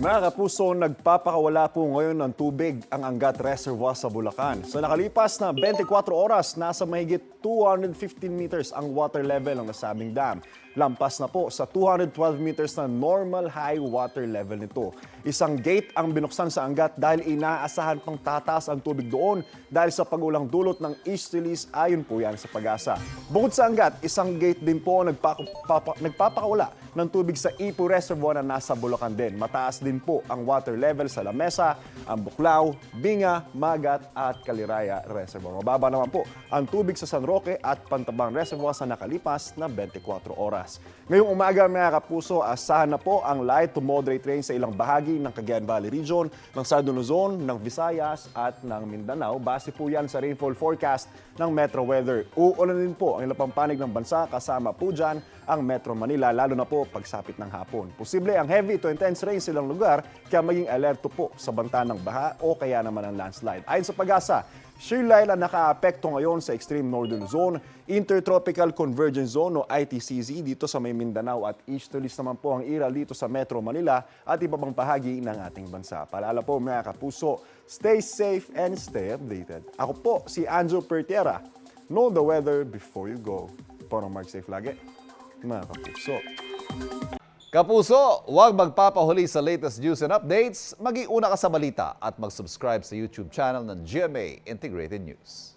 Mga kapuso, nagpapakawala po ngayon ng tubig ang Angat Reservoir sa Bulacan. Sa nakalipas na 24 oras, nasa mahigit 215 meters ang water level ng nasabing dam. Lampas na po sa 212 meters na normal high water level nito. Isang gate ang binuksan sa Angat dahil inaasahan pang tataas ang tubig doon dahil sa pag-ulang dulot ng east release ayon po yan sa Pag-asa. Bukod sa Angat, isang gate din po nagpapakawala ng tubig sa Ipu Reservoir na nasa Bulacan din. Mataas din po ang water level sa Lamesa, ang Buklao, Binga, Magat at Caliraya Reservoir. Mababa naman po ang tubig sa San Roque at Pantabang Reservoir sa nakalipas na 24 oras. Ngayong umaga mga kapuso, asahan na po ang light to moderate rain sa ilang bahagi ng Cagayan Valley Region, ng Southern Luzon, ng Visayas at ng Mindanao. Base po yan sa rainfall forecast ng Metro Weather. Uulan din po ang ilang pampanig ng bansa, kasama po dyan ang Metro Manila, lalo na po pagsapit ng hapon. Posible ang heavy to intense rain sa ilang lugar, kaya maging alerto po sa banta ng baha o kaya naman ang landslide. Ayon sa Pag-asa, shear line ang nakaapekto ngayon sa extreme northern zone, intertropical convergence zone o ITCZ dito sa may Mindanao at easterlies naman po ang iral dito sa Metro Manila at iba pang bahagi ng ating bansa. Paalala po mga kapuso, stay safe and stay updated. Ako po si Andrew Pertiera. Know the weather before you go. Porong Mark Safe lagi, mga kapuso. Kapuso, huwag magpapahuli sa latest news and updates. Mag-iuna ka sa balita at mag-subscribe sa YouTube channel ng GMA Integrated News.